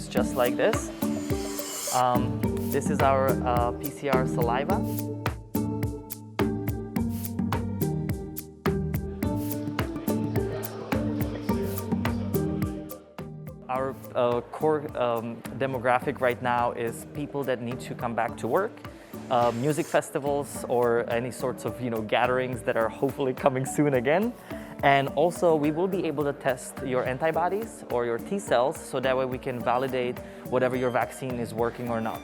just like this. This is our PCR saliva. Our core demographic right now is people that need to come back to work, music festivals or any sorts of gatherings that are hopefully coming soon again. And also we will be able to test your antibodies or your T cells so that way we can validate whatever your vaccine is working or not.